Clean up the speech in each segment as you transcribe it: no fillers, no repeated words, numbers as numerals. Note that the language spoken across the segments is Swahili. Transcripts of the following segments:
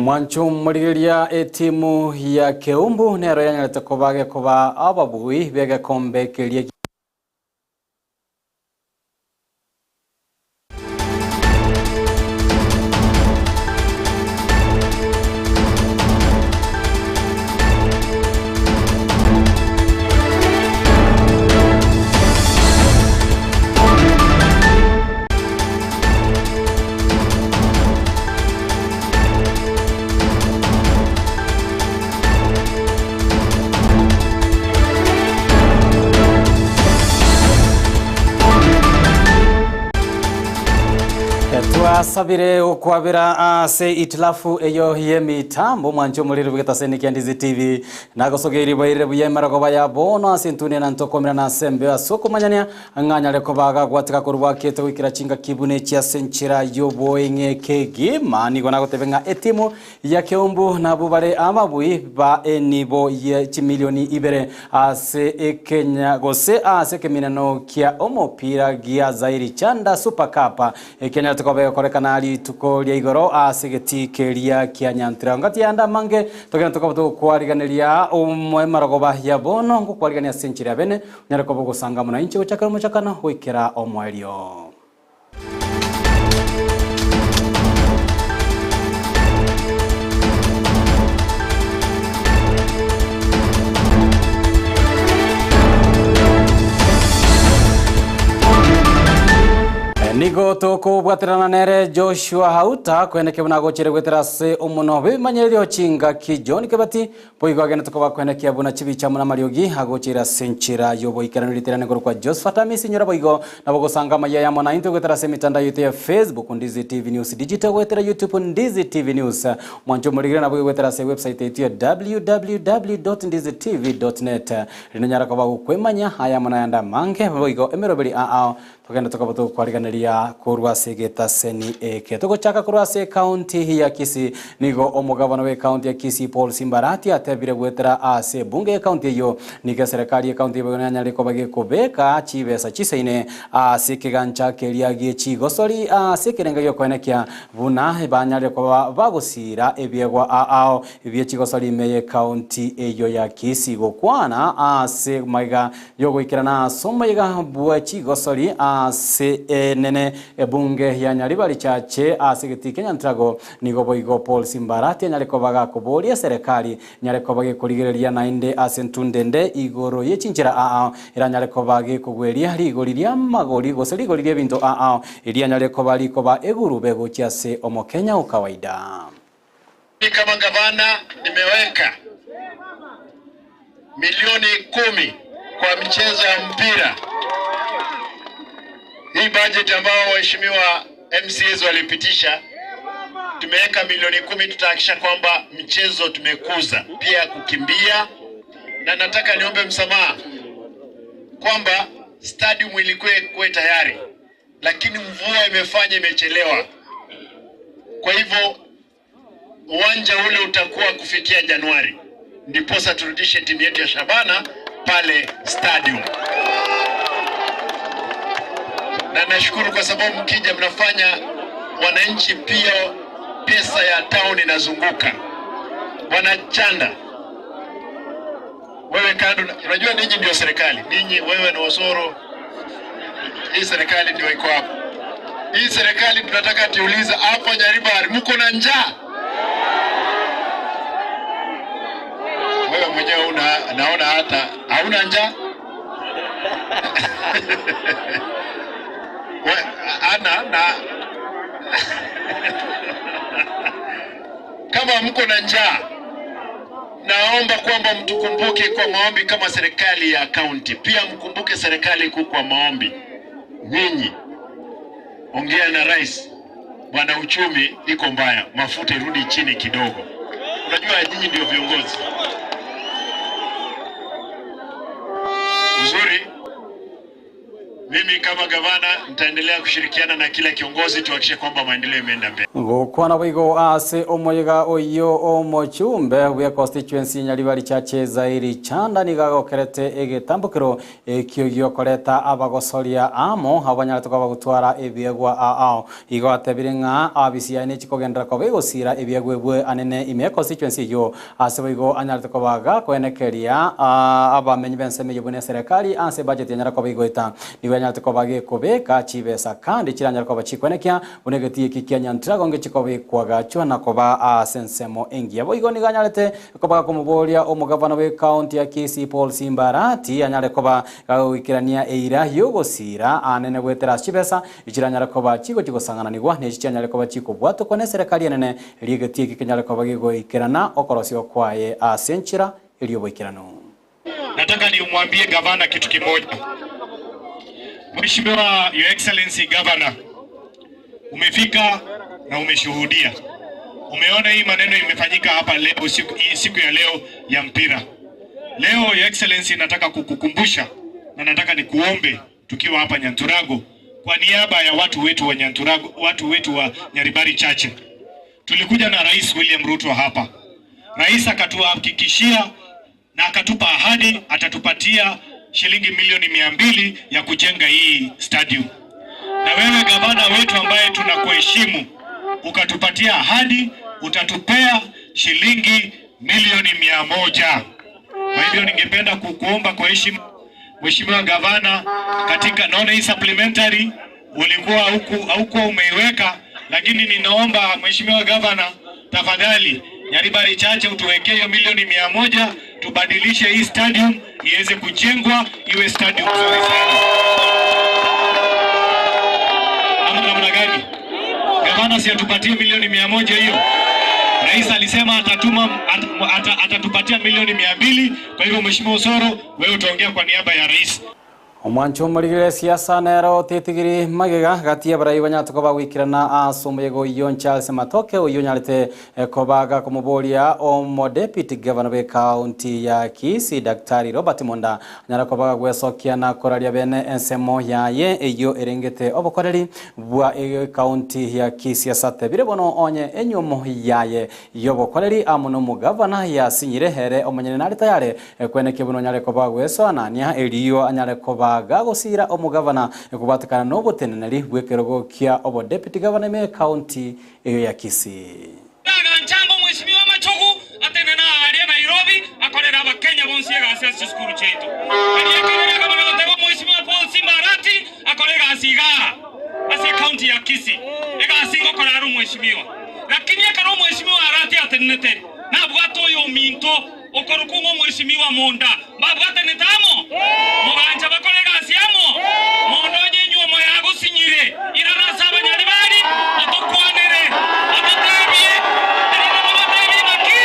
Mwancho murigiria etimu ya Keumbu nero yanyalete kobage koba ababui bege kombe kelia Sabire ukwabira se itilafu eyo yemitambo mwancho muliro bwetaseni kya Ndizi TV nagosogeri bayire buyemera ko baya bono asintune na ntokomera na sembe asoko manyanya nganya leko baga gwatika kurwa kete wikira chinga kibune kya senchira yoboenge kegi mani gona gotebenga etimu ya Keumbu na bubare amabui ba enibo ye chimilioni ibere ase Kenya gose ase keminano kya omopira gia zairi chanda super cup Kenya tukobe koreka nali tuko lya igoro asegeti kelia kya nyantira ngati anda mange tokena tukobo kwariganiria umwemaragoba ya bono ngukwarigania senchira bene nyarakobo gusanga muna inchi uchakara muchakana wikira omwelio Nigo toko bwaterana nere Joshua Auta kweneke bunagochere gwetera se umuno bimanyeryo chinga kijoni kebati poigo agena tokoba kweneke abuna chibicha muna mariogi agocera senchira yobo ikaraniriterane kwa Josphat Amisi nyora boigo nabogosanga Amayia ya mwana into gwetera se mitanda yote ya Facebook Ndizi TV News digital gwetera YouTube Ndizi TV News mwancho murigire nabo gwetera se website yetu ya www.ndizitv.net rinonyara kwa kwemanya haya mwana yanda mange boigo emerobeli tugenda tukaboto kwariganiria kurwa segeta seni eke tugochaka kurwa se county ya Kisii nigo omugabano we county ya Kisii Paul Simbarati atebire gwetera ase bunge ya county yo niga serikali ya county baganya liko bage kobeka chibesa chiseine ase kigancha keliagie chigosori ase kirengayo kwenekia buna banyale kwa bagosira ebiegwa ao ebie chigosori meye county eyo ya Kisii gokwana ase maiga yogo ikirana somoyega bua chigosori se nene bunge ya Nyaribari chache asegeti Kenya ntrago nigo boigo Paul Simbarati nyareko baga kuboria serikali nyareko bage kurigereria nainde asentundende igoro yechinjira iranyareko bage kugweria rigoriria magori goserigoria bintu iria nyareko bali koba egurube gochiase omo Kenya ukawaida. Kama gavana nimeweka milioni 10 kwa michezo ya mpira. Hii budget ambao waheshimiwa MCAs walipitisha tumeweka milioni 10 tutahakisha kwamba michezo tumekuza pia kukimbia na nataka niombe msamaha kwamba stadium ilikuwa tayari lakini mvua imefanya imechelewa. Kwa hivyo uwanja ule utakuwa kufikia Januari ndiposa turudishe timu yetu ya Shabana pale stadium. Na nashukuru kwa sababu mkija mnafanya wananchi pia pesa ya town inazunguka. Bwana Chanda, wewe kando, unajua ninyi ndio serikali. Ninyi wewe na Osoro. Hii serikali ndio iko hapo. Hii serikali tunataka tuuliza hapo Nyaribari mko na njaa? Wewe mwenyewe naona hata hauna njaa? Kama mko na njaa naomba kwamba mtukumbuke kwa maombi kama serikali ya county. Pia mkumbuke serikali kwa maombi. Nyinyi ongea na rais, bwana uchumi iko mbaya, mafuta irudi chini kidogo. Unajua nyinyi ndio viongozi. Mimi kama gavana nitaendelea kushirikiana na kila kiongozi tuhakikishe kwamba maendeleo yameenda mbele. Gukwana bigo ase omoyega oyo omochumbe we constituency nyaribari chache zairi chanda nigagokerete egetambukiro ekyo koreta abagosoria amo abanyaratuka bagutwara ebiegwa ao igotebirenga abisia ne chikogendera ko begosira ebiegwebwe anene ime constituency yo ase bigo anyaratuka baga kwenekeria abamenyi benseme yobune serikali anse budget nyarako bigoita niwanyaratuka bage kobeka chibesa kandi chiranyarako bachikwenekia bunegeti kikianyantira gonge chikobe kwagachwa na koba sensemo engia boigo ni ganyarete koba kumuboria omugavana we county ya Kisii Paul Simbarati anyare koba gawikirania eira yogosira anene gwetera chibesa ichiranyare koba chigo chigosangananirwa ne chichanyare koba chikobwato kone serikali enene ligetie kikinyare koba gigoikirana okorosio kwaye asenchira iliyoboikirano. Nataka niumwambie gavana kitu kimoja. Mheshimiwa Your Excellency Governor, umefika na umeshuhudia. Umeona hii maneno imefanyika hapa leo siku ya leo ya mpira. Leo Your Excellency nataka kukukumbusha na nataka nikuombe tukiwa hapa Nyanturago kwa niaba ya watu wetu wa Nyanturago, watu wetu wa Nyaribari Chache. Tulikuja na Rais William Ruto hapa. Rais akatuhakikishia na akatupa ahadi atatupatia shilingi milioni 200 ya kujenga hii stadium. Na wewe gavana wetu ambaye tunakuheshimu ukatupatia ahadi utatupea shilingi milioni 100. Kwa hivyo ningependa kukuomba kwa heshima Mheshimiwa gavana, katika naona hii supplementary ulikuwa huko umeiweka, lakini ninaomba Mheshimiwa gavana tafadhali Nyaribari Chache utuwekee hiyo milioni 100 tubadilishe hii stadium iweze kujengwa iwe stadium nzuri sana. Namna gani? Gavana si atupatie milioni 100 hiyo. Rais alisema atatupatia milioni 200. Kwa hivyo Mheshimiwa Osoro, wewe utaongea kwa niaba ya rais. Omwancho murigire siasa nero titigiri magega gatia barai banyatuko bagwikirana asomuyego yoncha sematoke oyonyarete kobaga kumuboria omo deputy governor be county ya Kisii Daktari Robert Monda nyara kobaga gwesokia na koraria bene ensemo yaye eyo erengete obokoreri bwa county ya Kisii asate bire bono onye enyomo yaye yobokoreri amuno mu governor ya sinyire here omanyene nari tayare kweneke buno nyare kobaga gweso anania eliyo anyare kobaga gagosira omugavana kubatakana noboteneneri bwekerogo kia obo deputy governor me county eyo ya Kisii. Ngambo Mheshimiwa Machogu atenena ali Nairobi akorera abakenya bonsi gase sikuru chetu. Aliyekenera kama ngatego Mheshimiwa Paul Simbarati akorera asiga ase county ya Kisii. Ega asingo koraru Mheshimiwa. Lakini akaro Mheshimiwa Arati atenete na bwato yo minto okorukumo Mheshimiwa Monda. Babwate netamo. Muganja bakorera asiamo. Mondo nyenyu moyago sinyire. Irana saba Nyaribari otokwanere. Abatabie. Erina abatabie maki.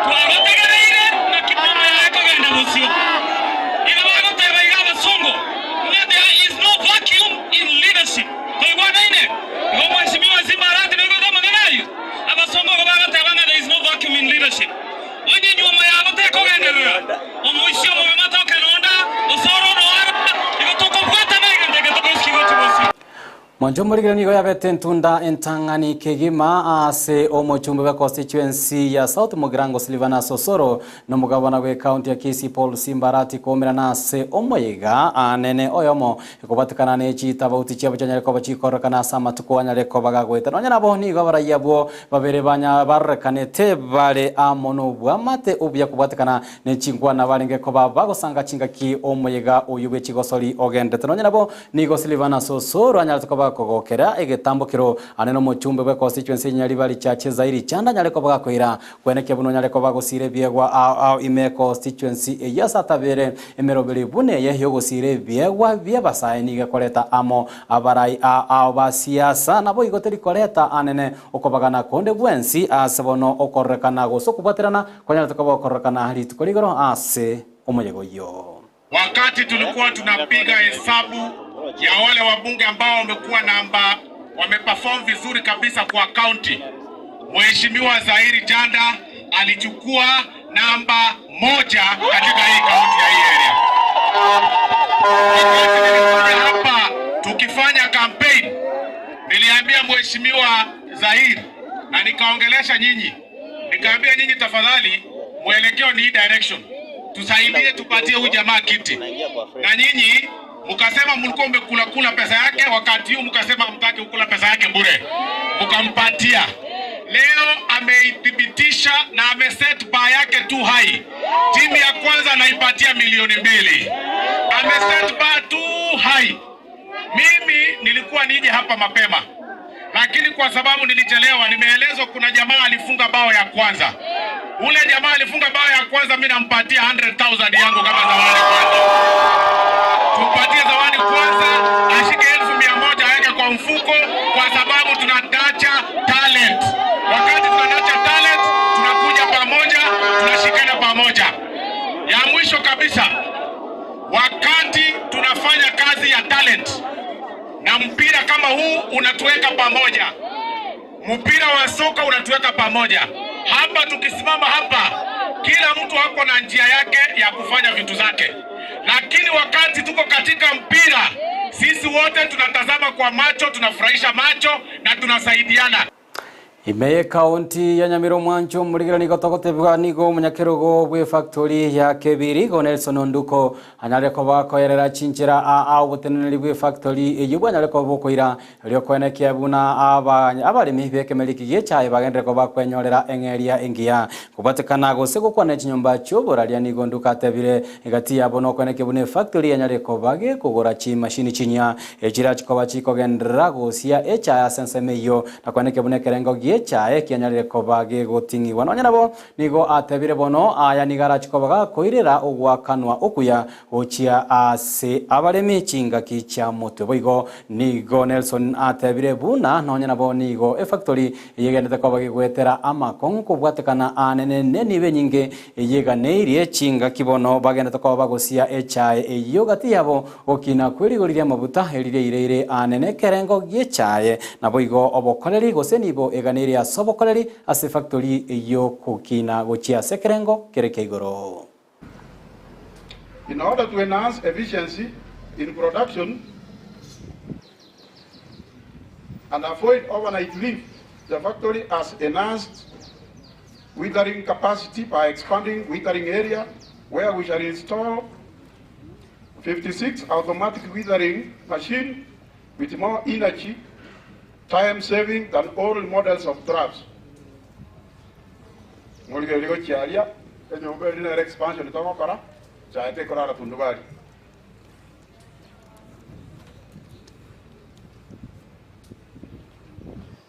Twagotegereire na kipimo yako genda busio. Irabago teba igaba songo. There is no vacuum in leadership. Toigwanaine. Ngo Mheshimiwa Simbarati nego kama nganayo. Abasongo bago teba there is no vacuum in leadership. Onyenyu moyago teko genderera. Omuisho mo matoke londa. Osoro no ara. Igotoko kwata na igende getokoski gochibosi. Mwanjo murigire nigo yabete ntunda entangani kegima ase omochumbe wa constituency ya South Mugirango Silvana Sosoro no mugabana we county ya Kisii Paul Simbarati komera nase omoyega anene oyomo ikubatikana nechi tabauti cyabo cyanyare ko bacikorokana sama tukwanyare ko bagagweta nonya nabo nigo barayabo babere banya barrekanete bare amono bwamate ubya kubatikana nechi ngwana barenge ko bagosanga chingaki omoyega uyube chigosori ogendete nonya nabo nigo Silvana Sosoro anyare ko kogokera egetambukiro aneno mochumbe bwa constituency Nyaribari Chache zairi chanda nyare ko bagakwira kweneke buno nyare ko bagosire biegwa ime constituency eyasatabere emerobere bune ye yogosire biegwa byabasaini gakoreta amo abarai abasiasa nabo igoteri koreta anene okobagana konde bwensi asebono okorekana gosokubaterana kwanyare ko bakorekana hali tukorigoro ase omoyego yo. Wakati tulikuwa tunapiga hesabu ya wale wabunge ambao wameperform vizuri kabisa kwa county, Mheshimiwa Zahiri Janda alichukua namba 1 katika hii county ya hii area. Mheshimiwa Zahir na nikaongelesha nyinyi, nikaambia nyinyi tafadhali mwelekeo ni direction, tusaidie tupatie huyu jamaa kiti, na nyinyi mkasema mlikuwa mmekula pesa yake, wakati huu mkasema mtaki kukula pesa yake bure, mkampatia. Leo ameithibitisha na ameset bar yake too high. Timu ya kwanza anaipatia milioni 2. Ameset bar too high. Mimi nilikuwa nije hapa mapema, lakini kwa sababu nilichelewa, nimeelezwa kuna jamaa alifunga bao ya kwanza. Ule jamaa alifunga bao ya kwanza, mimi nampatia 100,000 yangu kama zawadi kwanza. Tumpatie zawadi kwanza, ashike 1,100 aweke kwa mfuko, kwa sababu tunatacha talent. Wakati tunatacha talent, tunakuja pamoja, tunashikana pamoja. Ya mwisho kabisa, wakati tunafanya kazi ya talent na mpira kama huu unatuweka pamoja, mpira wa soka unatuweka pamoja. Hapa tukisimama hapa, kila mtu hako na njia yake ya kufanya vitu zake, lakini wakati tuko katika mpira, sisi wote tunatazama kwa macho, tunafurahisha macho na tunasaidiana. Imeye kaunti ya Nyamira mwancho murigirani gotogotebwa nigo munyakerogo bwe factory ya kebiri go Nelson Nduko anyare ko bakoyerera Chinsa a buteneri bwe factory iyo bwanyare ko bokoira ryo kwenekia buna abarimi bekemeriki gichaye bagendere ko bakwenyorera engeria engia kubatekana gose gukwana chinyomba cyo boraria nigo Nduka tebire igati yabo no kwenekia bune factory anyare ko bage kugora chi machine chinya ejira chikoba chikogendera gosia echa sensemeyo na kwenekia bune kerengo chae kianyarire kobage gotingi wanonya nabo nigo atebire bono aya nigara chikobaga koirera ogwakanwa okuya ochia ase abaremi chinga kicha moto boigo nigo Nelson atebire buna nonya nabo nigo factory yegendete kobage gwetera amakonko bwatekana anene nibe nyinge yeganeirie chinga kibono bagendete kobaga gosia echae eyogati yabo okina kwirigoriria mabuta erire ireire anene kerengo gichae naboigo obokoreri gosenibo egane ya sobokoleri ase factory yo kukina gochia sekerengo kereke igoro. In order to enhance efficiency in production and avoid overnight leave, the factory has enhanced withering capacity by expanding withering area, where we shall install 56 automatic withering machines with more energy, time saving than all models of traps. Expansion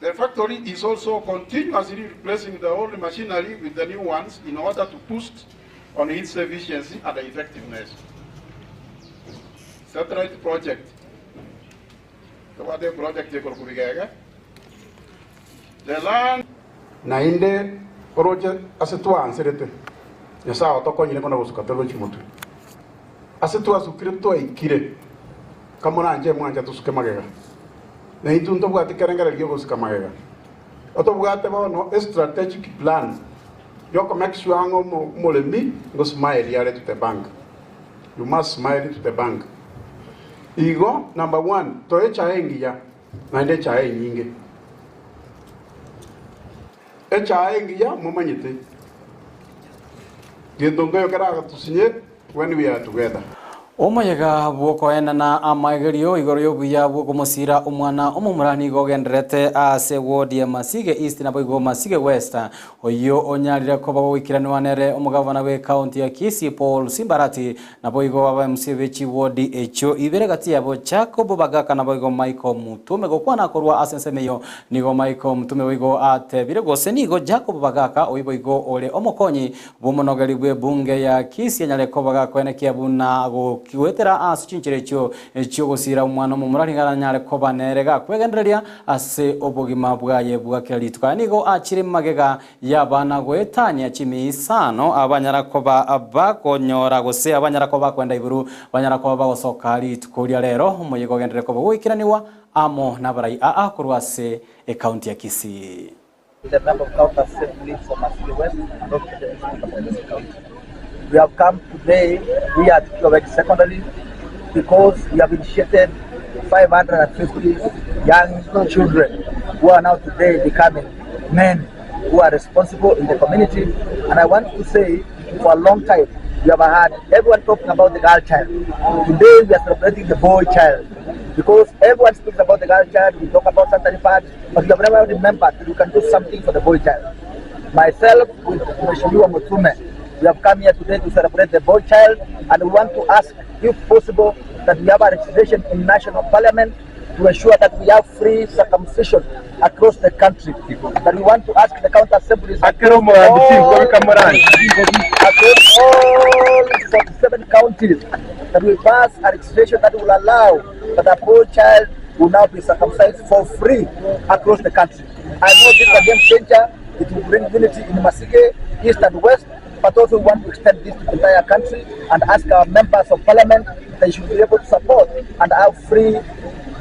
the factory is also continuously replacing the old machinery with the new ones in order to boost on its efficiency and effectiveness. Satellite project. The land na inde project asetua anserete yasa otoko nyine kona busuka telo chimutu asetua sukirito ikire kamona nje mwanja tusuke magega na itunto bwati karengara ryo busuka magega oto bwate bono strategic plan yoko make sure ngo molemi ngo smile yale to the bank. You must smile to the bank. Igo number 1 toe chaengi ya na inde chae nyinge chaengi ya mumanyite gendongo yokara tusinye when we are together. Omayega bwoko enana amagerio igoro yo buya bwoko musira umwana omumurani gogenderete ase ward ya Masige East na boigo Masige West oyo onyarire ko bawikirana nere omugavana we county ya Kisii Paul Simbarati na boigo aba msebechi ward echo ibere gati yabo Jacob Bagaka na boigo Michael Mutume gokwana korwa asensemeyo nigo Michael Mutume boigo ate bire gose nigo Jacob Bagaka oiboigo ole omokonyi bomonogeri bwe bunge ya Kisii nyale ko Bagaka enekia buna go kiwetera asuchinchire cyo gusira umwana mu murari garanyare ko banerega kwegendereria ase obogima bwaye bwakeli twanigo akire magega yabana gwetanya chimisano abanyara ko bakonyora gose abanyara ko bakwenda iburu abanyara ko bagosokari tukuria rero umuyigo gendere ko bwikiraniwa amo nabarai kurwase county ya Kisii. The number of Auta lives from Masige West and the county. We have come today here at Kisii Secondary because we have initiated 550 young children who are now today becoming men who are responsible in the community. And I want to say, for a long time, we have had everyone talking about the girl child. Today we are celebrating the boy child. Because everyone speaks about the girl child, we talk about certain facts, but we have never remembered that we can do something for the boy child. Myself with Mheshimiwa Mutume, we have come here today to celebrate the boy child, and we want to ask, if possible, that we have a legislation in national parliament to ensure that we have free circumcision across the country. That we want to ask the county assemblies across all 47 counties that we pass a legislation that will allow that a boy child will now be circumcised for free across the country. I know this is a game changer. It will bring unity in Masige, East and West, but also we want to extend this to the entire country and ask our members of parliament they should be able to support and have free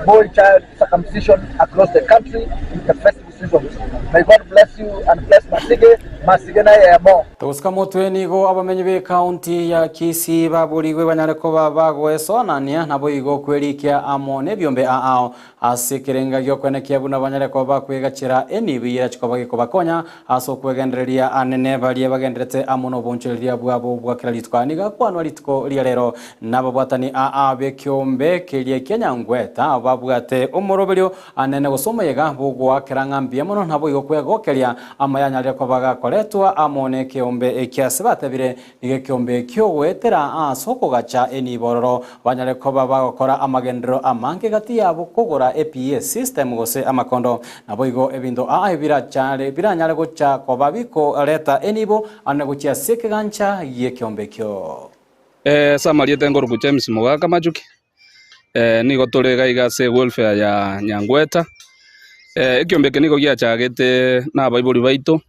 boy child circumcision across the country in the festive seasons. May God bless you and bless Masige. Masige na yemo. Tuska mutweni go abamenyi be county ya Kisii babuligwe banyareko bagwesonania nabo igo kwerikia amone byombe aao asikirenga gyo kwenekia buna banyareko bakwegachira enibira chikoba kobakonya aso kwegendereria anene balie bagenderete amono bonchereria bwabo bwakira litwaniga kwanwa litko lierero nabo bwatani be kyombe kelie Kenyangweta babwate umurobelyo anene gusomeyega bugwa kirangambia mono nabo igo kwegokeria amayanya ko bagakoretwa amone kyombe ekiasbatebire nige kyombe kyowetera asoko gacha enibororo banyareko bagakora amagendero amange gati yabo kugora APA system gose amakondo nabo igo ebindo ebira chale biranyale gocha ko babiko leta enibo anagocha sekegancha ye kyombe kyo samariete ngoruku James Mugaga majuki nigo torega igase welfare ya Nyangweta ikyombeke nigo giachagete na baibuli baito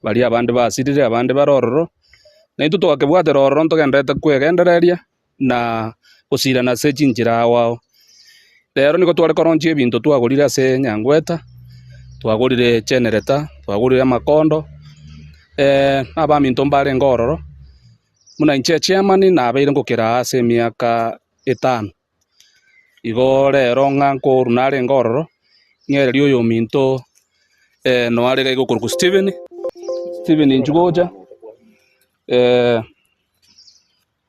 bali abande basirire abande barororo na itu twakebwate rororo ntogendete kwegendereria na usira na se chinjira wao rero niko twari koronje ebinto twagurira se Nyangweta twagurire generator twagurire makondo abaminto mbare ngororo muna inche chairman na abeire ngokera ase miaka 5 igo rero nganko runare ngororo nyereri oyo minto no arega igo kurku Steven Njugoja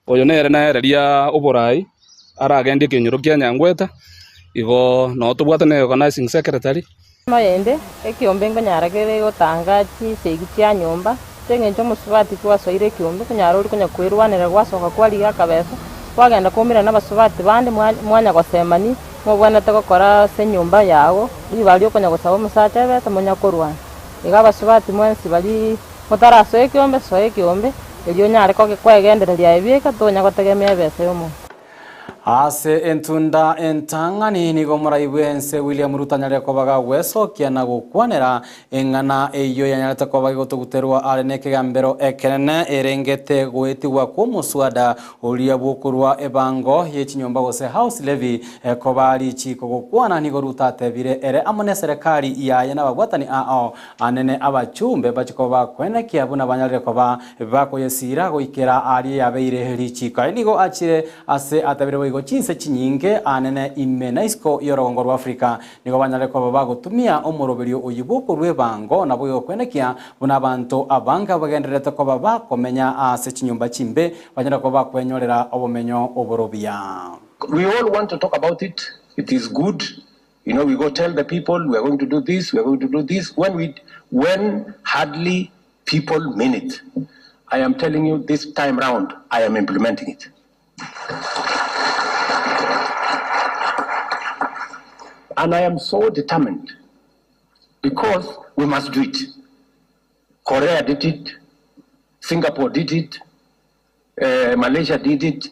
oyo nere naereria oborai aragendie kenyoro kia Nyangweta igo no tubwatane organizing secretary mayende ekiombe ngonyaragere gotanga chisegi cia nyumba tengenjo musubati kwasoire kiombe kunyaruri kunyakwirwanira gwasoka kwariga kabesa wagenda kumira n'abasubati bandi mwanya gosemani mubwanete gukora se nyumba yawo ibali okunya gusaba musacha beta munya kurwana iga basubati mwensi bali mutarasoe kiombe elio nyare ko kwegendereria ebika tonya gotegemea bese yomo ase entunda entangani nigo muraibwense William Rutanyare ko bagagweso kiana gukwanera engana eyo yanyarete ko bagotuguterwa areneke gambero ekenene erengete gwetigwa ko muswada ulia bukurwa ebango yechinyomba gose house levy ko bali chiko gukwana nigo rutatebire ere amone serikali iyaye nabagwatani anene abachumbe bachiko bakwenekia buna banyarete ko bakoyesira goikera ali yabeire herichika nigo achire ase atabire Chinsa chinyinge anene imena isko yorogongo rwa Afrika nigo banyareko bagutumia omurobelyo oyibuko rwebango nabo yokwenekia buna abantu abanga bagenderete ko bakomenya ase chinyumba chimbe banyareko bakwenyorera obumenyo oborobia. We all want to talk about it. It is good. You know, we go tell the people we are going to do this, we are going to do this when hardly people mean it. I am telling you this time round I am implementing it. And I am so determined because we must do it. Korea did it, Singapore did it, Malaysia did it,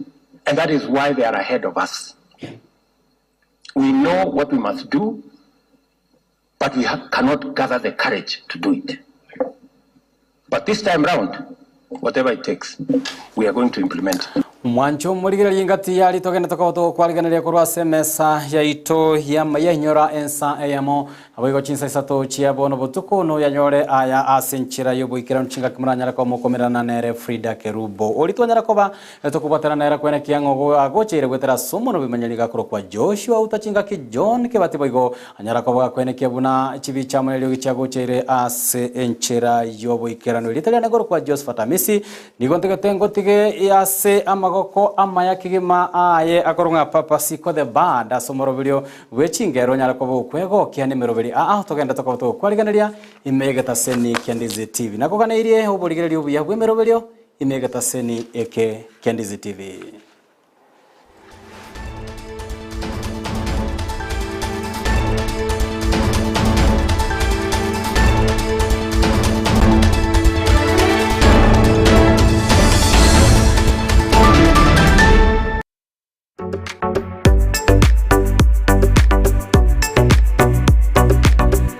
and that is why they are ahead of us. We know what we must do, but we cannot gather the courage to do it. But this time round, whatever it takes, we are going to implement it. Mwancho murigera yingati yali togenda tokoto kwaliganira kurwa semesa ya ito ya mayenyora ensa eyamo aboigo Chinsa isato chia bono botuko no yanyore aya asenchira yobo ikira nchinga kimuranya ko mukomerana nere Frida Kerubo olitwa nyarakoba tokubatana nera kwene kiango agochire gwetera somo no bimanyaliga kuro kwa Joshua Auta chinga ki John ke batiboigo anyarakoba kwene kiabuna chibi chamunelio gichagochire asenchira yobo ikira no litali nagoro kwa Josphat Amisi nigontege tengo tige yase amagoko amaya kigima aye akorunga papa siko the bad asomoro video wechingero nyarakoba ukwego kiane merobeli togenda tokoto kwaliganiria imegeta seni Ndizi TV nako kanairie uburigirerio buya bwemerobelio imegeta seni eke Ndizi TV.